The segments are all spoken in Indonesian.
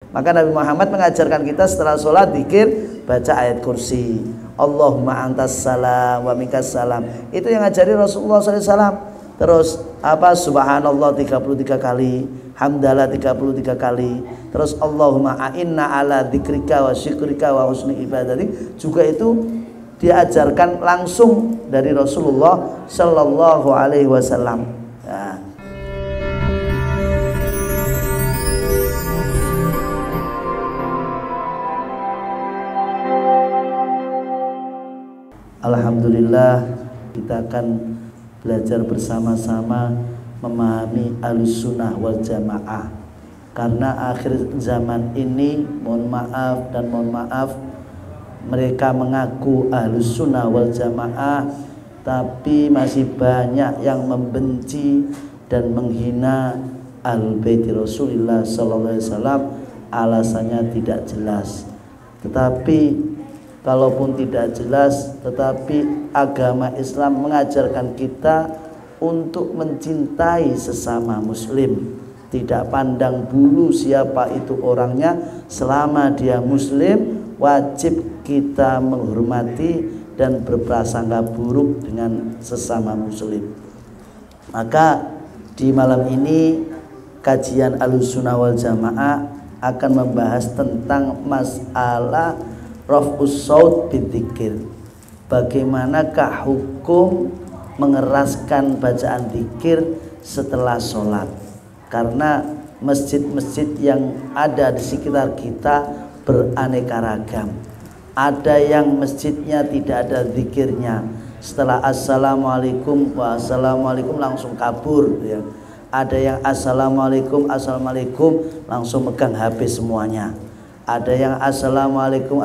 Maka Nabi Muhammad mengajarkan kita setelah sholat zikir baca ayat kursi. Allahumma antas salam wa minkas salam. Itu yang ngajari Rasulullah SAW. Terus apa, subhanallah 33 kali, hamdalah 33 kali. Terus Allahumma a'inna ala dzikrika wa syukrika wa husni ibadatik, juga itu diajarkan langsung dari Rasulullah sallallahu alaihi wasallam. Nah. Alhamdulillah, kita akan belajar bersama-sama memahami Ahlussunnah wal Jamaah. Karena akhir zaman ini, mohon maaf, mereka mengaku Ahlussunnah wal Jamaah, tapi masih banyak yang membenci dan menghina Ahlul Bait Rasulullah sallallahu alaihi wasallam. Alasannya tidak jelas. Tetapi kalaupun tidak jelas, tetapi agama Islam mengajarkan kita untuk mencintai sesama muslim. Tidak pandang bulu siapa itu orangnya, selama dia muslim wajib kita menghormati dan berprasangka buruk dengan sesama muslim. Maka di malam ini kajian Ahlussunnah wal Jamaah akan membahas tentang masalah raf'us shaut bidzikir. Bagaimanakah hukum mengeraskan bacaan zikir setelah sholat? Karena masjid-masjid yang ada di sekitar kita beraneka ragam. Ada yang masjidnya tidak ada zikirnya, setelah assalamualaikum wassalamualaikum langsung kabur ya. Ada yang assalamualaikum langsung megang HP semuanya. Ada yang assalamualaikum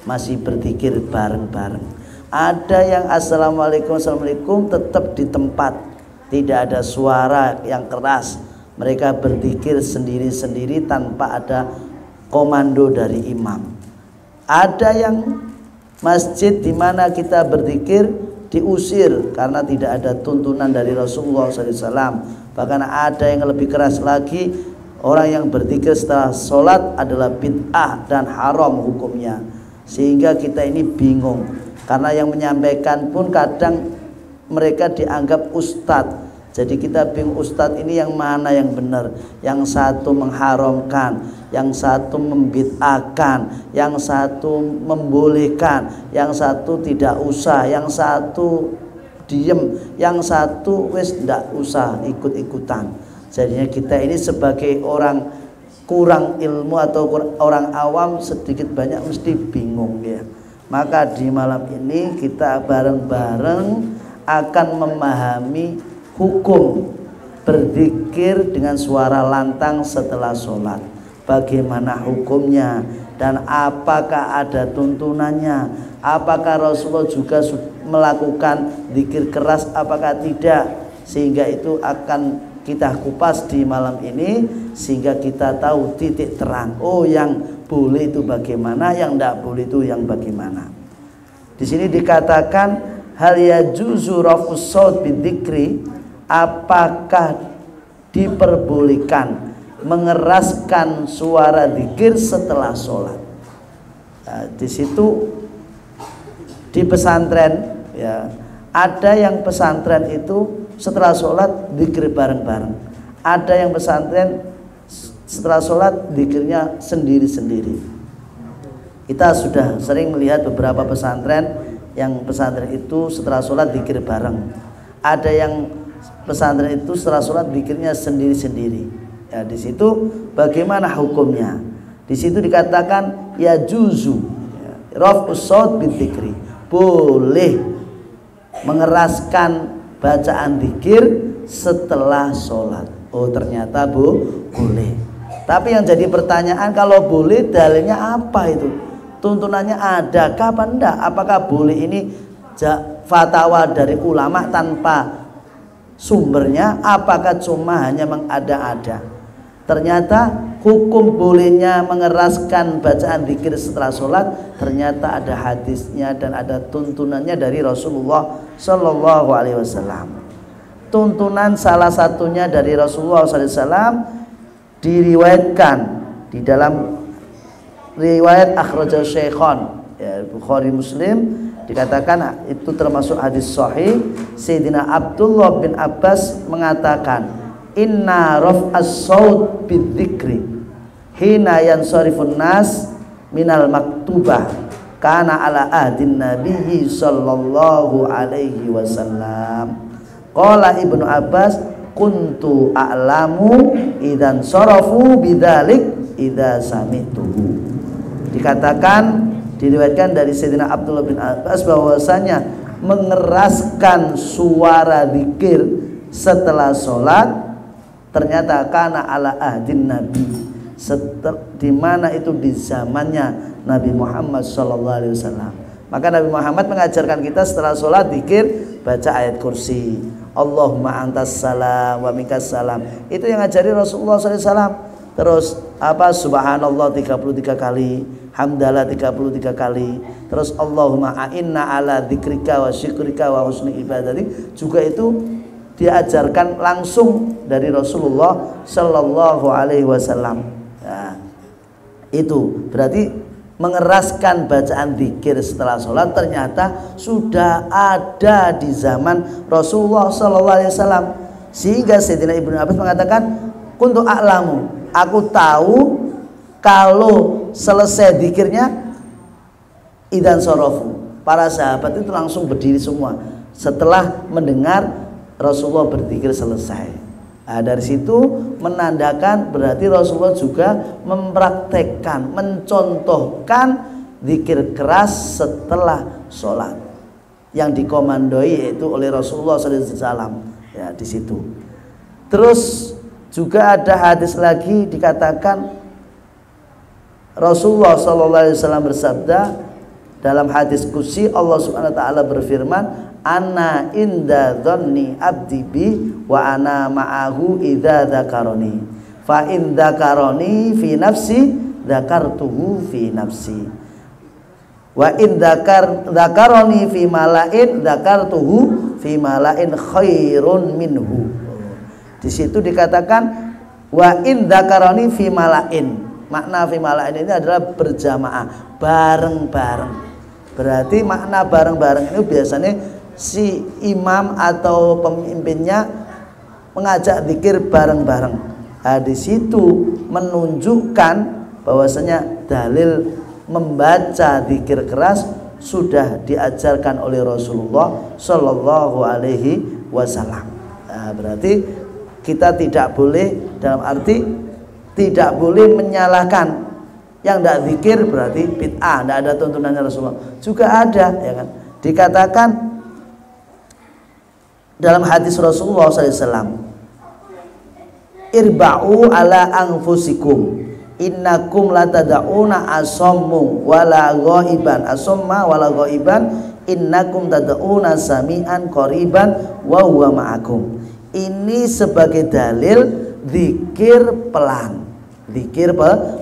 masih berzikir bareng-bareng. Ada yang assalamualaikum tetap di tempat, tidak ada suara yang keras. Mereka berzikir sendiri-sendiri tanpa ada komando dari imam. Ada yang masjid di mana kita berzikir diusir karena tidak ada tuntunan dari Rasulullah SAW. Bahkan ada yang lebih keras lagi, orang yang berzikir setelah sholat adalah bid'ah dan haram hukumnya. Sehingga kita ini bingung, karena yang menyampaikan pun kadang mereka dianggap ustadz. Jadi kita bingung, ustadz ini yang mana yang benar? Yang satu mengharamkan, yang satu membid'ahkan, yang satu membolehkan, yang satu tidak usah, yang satu diem, yang satu wis ndak usah ikut-ikutan. Jadinya kita ini sebagai orang kurang ilmu atau orang awam sedikit banyak mesti bingung ya. Maka di malam ini kita bareng-bareng akan memahami hukum berzikir dengan suara lantang setelah sholat. Bagaimana hukumnya dan apakah ada tuntunannya? Apakah Rasulullah juga melakukan zikir keras, apakah tidak? Sehingga itu akan kita kupas di malam ini sehingga kita tahu titik terang. Oh, yang boleh itu bagaimana, yang tidak boleh itu yang bagaimana. Di sini dikatakan hal yajuzu raf'us shaut bidzikri, apakah diperbolehkan mengeraskan suara zikir setelah sholat. Nah, di situ di pesantren ya, ada yang pesantren itu setelah sholat zikir bareng-bareng. Ada yang pesantren setelah sholat zikirnya sendiri-sendiri. Kita sudah sering melihat beberapa pesantren yang pesantren itu setelah sholat zikir bareng. Ada yang pesantren itu setelah sholat zikirnya sendiri-sendiri. Ya, di situ bagaimana hukumnya? Di situ dikatakan ya juzu raf'us shaut bidzikri, boleh mengeraskan bacaan zikir setelah sholat. Oh, ternyata boleh. Tapi yang jadi pertanyaan, kalau boleh dalilnya apa itu? Tuntunannya ada kapan enggak? Apakah boleh ini fatwa dari ulama tanpa sumbernya? Apakah cuma hanya mengada-ada? Ternyata hukum bolehnya mengeraskan bacaan zikir setelah sholat ternyata ada hadisnya dan ada tuntunannya dari Rasulullah Sallallahu Alaihi Wasallam. Tuntunan salah satunya dari Rasulullah SAW diriwayatkan Di dalam riwayat akhrajahu Syaikhan, ya, Bukhari Muslim, dikatakan itu termasuk hadis sahih. Sayyidina Abdullah bin Abbas mengatakan, inna raf'as saut bidzikri hina yansarifun nas minal maktubah kana ala ahdin nabiyyi sallallahu alaihi wasallam. Qala Ibnu Abbas, kuntu a'lamu idan sarafu bidzalik idza samituhu. Dikatakan, diriwayatkan dari Sayyidina Abdullah bin Abbas bahwasanya mengeraskan suara zikir setelah sholat ternyata kana ala ahdin nabi, di mana itu di zamannya Nabi Muhammad sallallahu alaihi wasallam. Maka Nabi Muhammad mengajarkan kita setelah sholat zikir baca ayat kursi, Allahumma antas salam wa minkas salam. Itu yang ngajari Rasulullah sallallahu alaihi wasallam. Terus apa, subhanallah 33 kali, hamdalah 33 kali. Terus Allahumma a'inna ala dzikrika wa syukrika wa husni ibadatik, juga itu diajarkan langsung dari Rasulullah sallallahu alaihi wasallam. Nah, itu berarti mengeraskan bacaan zikir setelah sholat ternyata sudah ada di zaman Rasulullah sallallahu alaihi wasallam. Sehingga Sayyidina Ibnu Abbas mengatakan, kuntu a'lamu, aku tahu kalau selesai zikirnya idan sorofu, para sahabat itu langsung berdiri semua setelah mendengar Rasulullah berzikir selesai. Nah, dari situ menandakan berarti Rasulullah juga mempraktekkan, mencontohkan zikir keras setelah sholat yang dikomandoi yaitu oleh Rasulullah SAW. Ya, di situ. Terus juga ada hadis lagi dikatakan Rasulullah SAW bersabda dalam hadis qudsi, Allah Subhanahu wa taala berfirman, ana inda dhanni abdi bi wa ana ma'ahu idza dzakaroni fa in dzakaroni fi nafsi dzakartuhu fi nafsi wa in dzakaroni fi malain dzakartuhu fi malain khairun minhu. Di situ dikatakan wa in dzakaroni fi malain. Makna fi malain ini adalah berjamaah, bareng-bareng. Berarti makna bareng-bareng ini biasanya si imam atau pemimpinnya mengajak zikir bareng-bareng. Nah, di situ menunjukkan bahwasanya dalil membaca zikir keras sudah diajarkan oleh Rasulullah Shallallahu Alaihi Wasallam. Nah, berarti kita tidak boleh, dalam arti tidak boleh menyalahkan yang tidak zikir berarti bid'ah, tidak ada tuntunannya Rasulullah. Juga ada, ya kan? Dikatakan dalam hadis Rasulullah SAW, irba'u ala anfusikum innakum latada'una asammu wala ghaiban, asamma wala ghaiban innakum tada'una sami'an qariban wa huwa ma'akum. Ini sebagai dalil zikir pelan, zikir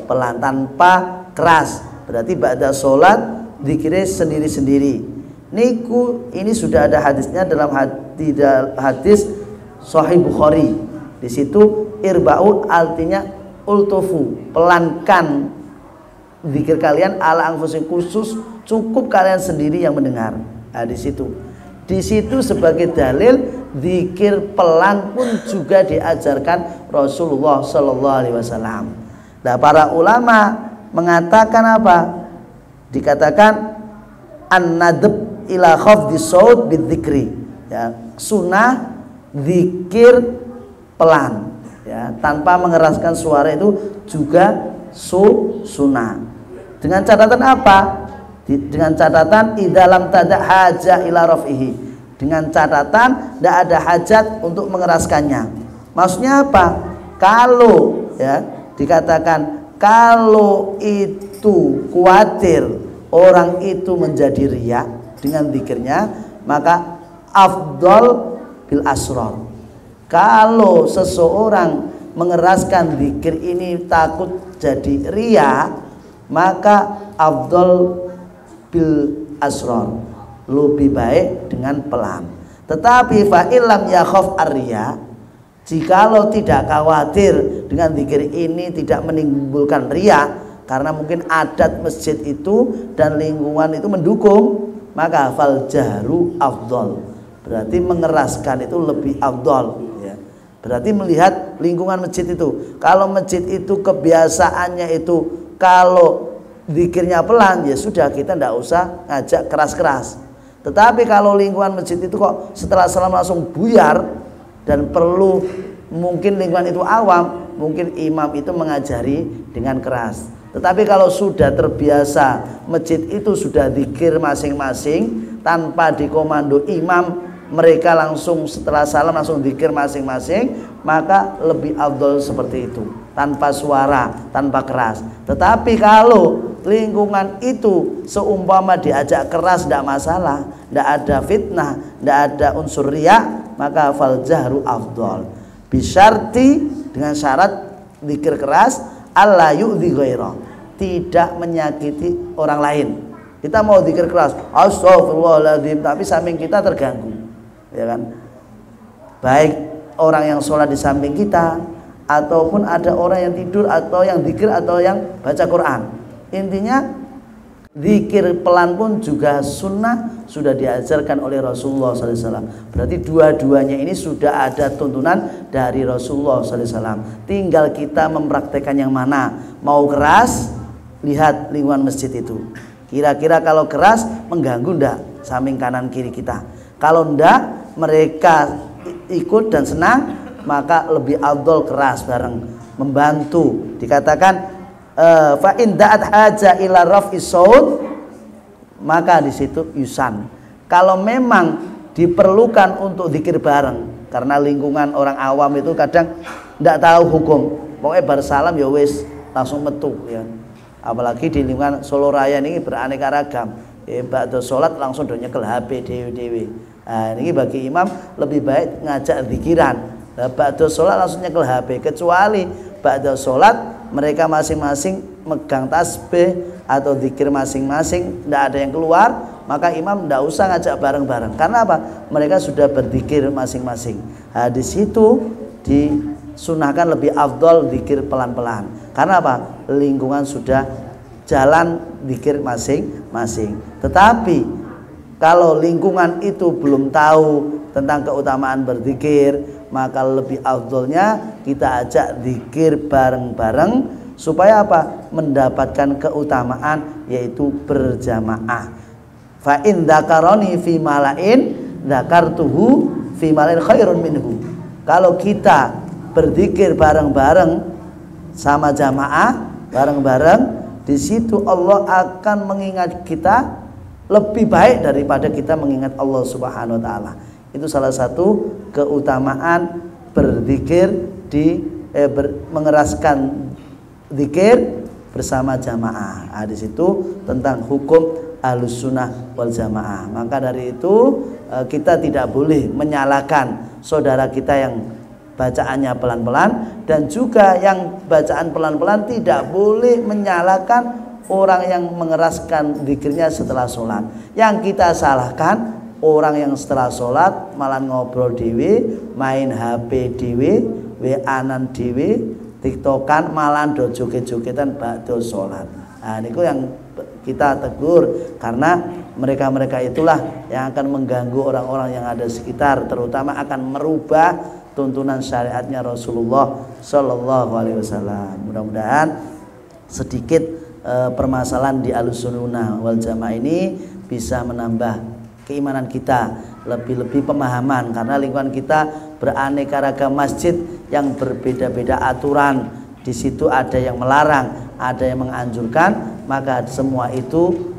pelan tanpa keras. Berarti ba'da sholat zikirnya sendiri-sendiri. Niku ini sudah ada hadisnya dalam hadis Sahih Bukhari. Di situ irba'u artinya ultufu, pelankan zikir kalian ala anfusikum, khusus cukup kalian sendiri yang mendengar. Nah, di situ sebagai dalil zikir pelan pun juga diajarkan Rasulullah Sallallahu Alaihi Wasallam. Nah, para ulama mengatakan apa? Dikatakan an-nadb ila khafdhi saut bidzikri, ya, sunnah zikir pelan, ya, tanpa mengeraskan suara itu juga sunnah. Dengan catatan apa? Dengan catatan idalam tada hajah ila rafihi, dengan catatan tidak ada hajat untuk mengeraskannya. Maksudnya apa? Kalau, ya, dikatakan kalau itu khawatir orang itu menjadi riya dengan zikirnya, maka afdal bil asrar. Kalau seseorang mengeraskan zikir ini takut jadi riya, maka afdal bil asrar, lebih baik dengan pelan. Tetapi fa illam yakhaf ar-riya, Jikalau tidak khawatir dengan zikir ini tidak menimbulkan riya, karena mungkin adat masjid itu dan lingkungan itu mendukung, maka fal jahru afdol, berarti mengeraskan itu lebih afdol ya. Berarti melihat lingkungan masjid itu, kalau masjid itu kebiasaannya itu kalau zikirnya pelan, ya sudah, kita tidak usah ngajak keras-keras. Tetapi kalau lingkungan masjid itu kok setelah salam langsung buyar, dan perlu mungkin lingkungan itu awam, mungkin imam itu mengajari dengan keras. Tetapi kalau sudah terbiasa masjid itu sudah zikir masing-masing tanpa dikomando imam, mereka langsung setelah salam langsung zikir masing-masing, maka lebih afdol seperti itu, tanpa suara, tanpa keras. Tetapi kalau lingkungan itu seumpama diajak keras, tidak masalah, tidak ada fitnah, tidak ada unsur riya, maka fal jahru afdol, bisyarti, dengan syarat zikir keras, alla yu'dhi ghairah, tidak menyakiti orang lain. Kita mau zikir keras, astagfirullahaladzim, tapi samping kita terganggu, ya kan? Baik orang yang sholat di samping kita, ataupun ada orang yang tidur, atau yang zikir, atau yang baca Quran. Intinya zikir pelan pun juga sunnah, sudah diajarkan oleh Rasulullah SAW. Berarti dua-duanya ini sudah ada tuntunan dari Rasulullah SAW. Tinggal kita mempraktekkan yang mana. Mau keras, lihat lingkungan masjid itu. Kira-kira kalau keras mengganggu ndak samping kanan kiri kita. Kalau ndak, mereka ikut dan senang, maka lebih afdol keras bareng, membantu. Dikatakan fa in da'at haja ila raf'is saut, maka di situ yusan. Kalau memang diperlukan untuk zikir bareng, karena lingkungan orang awam itu kadang tidak tahu hukum, pokoknya bar salam ya wis langsung metu ya. Apalagi di lingkungan Solo Raya ini beraneka ragam. Ba'da sholat langsung do nyekel HP dewe-dewe. Nah, ini bagi imam lebih baik ngajak zikiran. Ba'da sholat langsung nyekel HP, kecuali ba'da sholat mereka masing-masing megang tasbih atau zikir masing-masing, tidak ada yang keluar, maka imam tidak usah ngajak bareng-bareng. Karena apa? Mereka sudah berzikir masing-masing. Nah, di situ disunahkan lebih afdol zikir pelan-pelan. Karena apa? Lingkungan sudah jalan zikir masing-masing. Tetapi kalau lingkungan itu belum tahu tentang keutamaan berzikir, maka lebih afdolnya kita ajak zikir bareng-bareng, supaya apa? Mendapatkan keutamaan, yaitu berjamaah. Fa in dzakaroni fi malain dzakartuhu fi malain khairun minhu. Kalau kita berzikir bareng-bareng sama jamaah, bareng-bareng, di situ Allah akan mengingat kita lebih baik daripada kita mengingat Allah Subhanahu wa taala. Itu salah satu keutamaan berzikir mengeraskan zikir bersama jamaah. Nah, di situ tentang hukum Ahlus Sunnah wal Jamaah. Maka dari itu kita tidak boleh menyalahkan saudara kita yang bacaannya pelan-pelan, dan juga yang bacaan pelan-pelan tidak boleh menyalahkan orang yang mengeraskan zikirnya setelah sholat. Yang kita salahkan orang yang setelah sholat malah ngobrol dewe, main HP dewe, WA-an dewe, tiktokan, malah do joget-jogetan ba'da sholat. Nah, ini yang kita tegur, karena mereka-mereka itulah yang akan mengganggu orang-orang yang ada sekitar, terutama akan merubah tuntunan syariatnya Rasulullah Shallallahu Alaihi Wasallam. Mudah-mudahan sedikit permasalahan di Ahlus Sunnah wal Jamaah ini bisa menambah keimanan kita, lebih-lebih pemahaman, karena lingkungan kita beraneka ragam masjid yang berbeda-beda aturan. Di situ ada yang melarang, ada yang menganjurkan, maka semua itu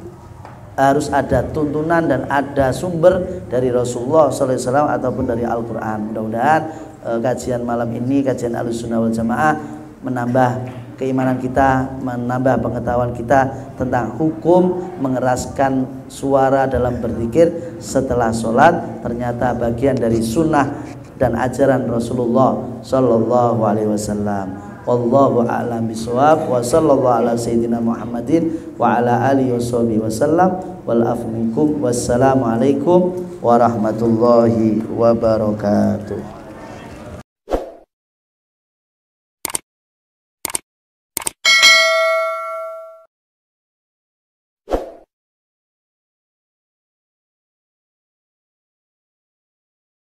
harus ada tuntunan dan ada sumber dari Rasulullah SAW ataupun dari Al-Quran. Mudah-mudahan kajian malam ini, kajian Ahlus Sunnah wal Jamaah, menambah keimanan kita, menambah pengetahuan kita tentang hukum mengeraskan suara dalam berzikir setelah sholat. Ternyata bagian dari sunnah dan ajaran Rasulullah Sallallahu Alaihi Wasallam. Wallahu a'lam bishawab, wa sallallahu ala sayyidina Muhammadin wa ala alihi washabihi wasallam, wal afu minkum, wassalamu alaikum warahmatullahi wabarakatuh.